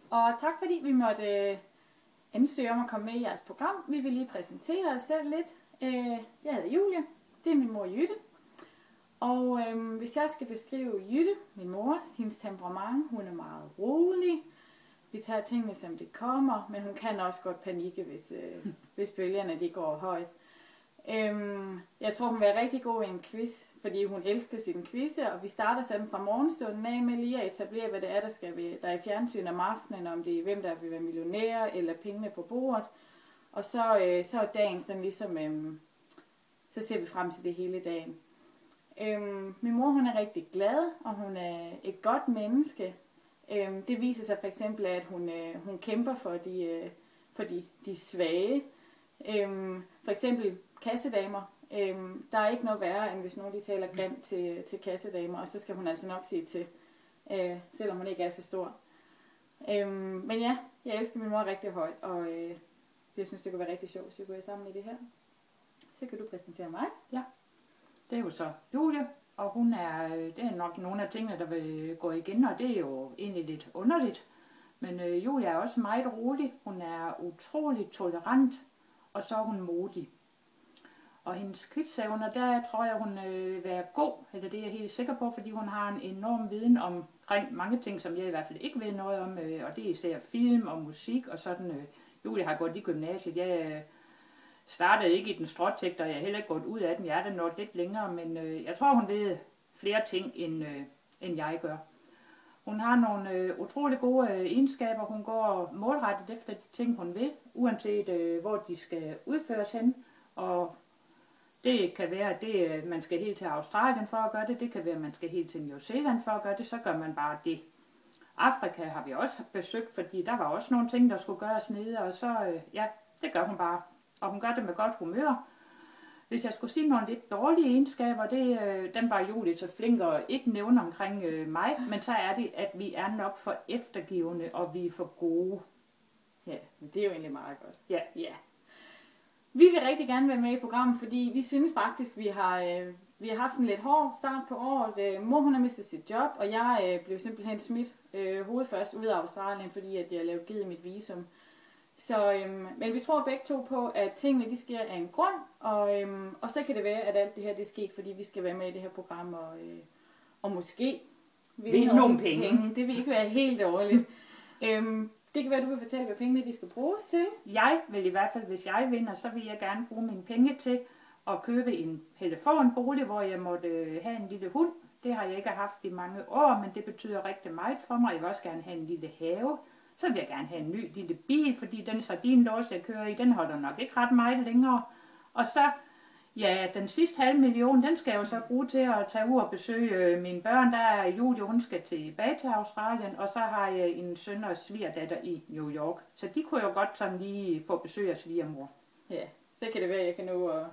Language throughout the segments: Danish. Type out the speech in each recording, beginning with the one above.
Og tak fordi vi måtte ansøge om at komme med i jeres program. Vi vil lige præsentere os selv lidt. Jeg hedder Julie, det er min mor Jytte. Og hvis jeg skal beskrive Jytte, min mor, hendes temperament, hun er meget rolig. Vi tager tingene som det kommer, men hun kan også godt panikke, hvis bølgerne de går højt. Jeg tror, hun vil være rigtig god i en quiz, fordi hun elsker sine quizzer, og vi starter sammen fra morgenstunden af med lige at etablere, hvad det er, der er i fjernsyn om aftenen, om det er hvem der vil være millionær, eller pengene på bordet. Og så er dagen sådan ligesom, så ser vi frem til det hele dagen. Min mor, hun er rigtig glad, og hun er et godt menneske. Det viser sig for eksempel, at hun kæmper for de svage. For eksempel kassedamer. Der er ikke noget værre, end hvis nogen de taler grimt til kassedamer, og så skal hun altså nok sige til, selvom hun ikke er så stor. Men ja, jeg elsker min mor rigtig højt, og jeg synes, det kunne være rigtig sjovt, hvis vi går sammen i det her. Så kan du præsentere mig. Ja, det er jo så Julie, og hun det er nok nogle af tingene, der vil gå igen, og det er jo egentlig lidt underligt. Men Julie er også meget rolig, hun er utrolig tolerant, og så er hun modig. Og hendes quizevner, der tror jeg, hun vil være god, eller det er jeg helt sikker på, fordi hun har en enorm viden omkring mange ting, som jeg i hvert fald ikke ved noget om, og det er især film og musik og sådan. Julie har gået i gymnasiet, jeg startede ikke i den stråtægt, og jeg er heller ikke gået ud af den, jeg er der nået lidt længere, men jeg tror, hun ved flere ting, end jeg gør. Hun har nogle utrolig gode egenskaber, hun går målrettet efter de ting, hun vil, uanset hvor de skal udføres hen, og det kan være, at man skal helt til Australien for at gøre det. Det kan være, at man skal helt til New Zealand for at gøre det. Så gør man bare det. Afrika har vi også besøgt, fordi der var også nogle ting, der skulle gøres nede. Og så, ja, det gør hun bare. Og hun gør det med godt humør. Hvis jeg skulle sige nogle lidt dårlige egenskaber, dem var Julie så flink at ikke nævne omkring mig. Men så er det, at vi er nok for eftergivende, og vi er for gode. Ja, men det er jo egentlig meget godt. Ja. Vi vil rigtig gerne være med i programmet, fordi vi synes faktisk, vi har haft en lidt hård start på året. Mor, hun har mistet sit job, og jeg blev simpelthen smidt hovedet først ud af Australien, fordi at jeg lavede givet mit visum. Så, men vi tror begge to på, at tingene de sker af en grund, og så kan det være, at alt det her det er sket, fordi vi skal være med i det her program, og måske vinde nogle penge. Det vil ikke være helt dårligt. Det kan være, du vil fortælle, hvad pengene de skal bruges til. Jeg vil i hvert fald, hvis jeg vinder, så vil jeg gerne bruge mine penge til at købe få en bolig, hvor jeg måtte have en lille hund. Det har jeg ikke haft i mange år, men det betyder rigtig meget for mig. Jeg vil også gerne have en lille have. Så vil jeg gerne have en ny lille bil, fordi den sardinlås, jeg kører i, den holder nok ikke ret meget længere. Og så, ja, den sidste 500.000, den skal jeg jo så bruge til at tage ud og besøge mine børn. Der er Julie, hun skal tilbage til Australien, og så har jeg en søn og svigerdatter i New York. Så de kunne jo godt sådan lige få besøg af svigermor. Ja, så kan det være, at jeg kan nå at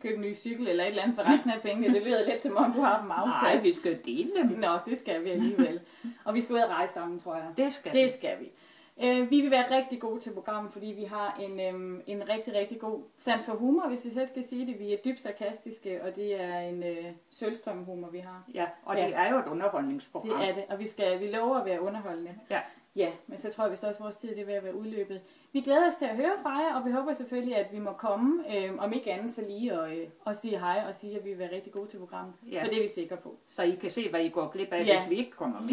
købe en ny cykel eller et eller andet for resten af pengene. Det lyder lidt som om, du har dem afsat. Nej, vi skal dele dem. Nå, det skal vi alligevel. Og vi skal ud og rejse sammen, tror jeg. Det skal vi. Vi vil være rigtig gode til programmet, fordi vi har en rigtig, rigtig god sans for humor, hvis vi selv skal sige det. Vi er dybt sarkastiske, og det er en sølvstrømhumor, vi har. Ja, og det er jo et underholdningsprogram. Det er det, og vi lover at være underholdende. Ja, men så tror jeg vist også, at vores tid det er ved at være udløbet. Vi glæder os til at høre fra jer, og vi håber selvfølgelig, at vi må komme, om ikke andet så lige og sige hej og sige, at vi vil være rigtig gode til programmet. Ja. For det er vi sikre på. Så I kan se, hvad I går glip af, hvis vi ikke kommer med.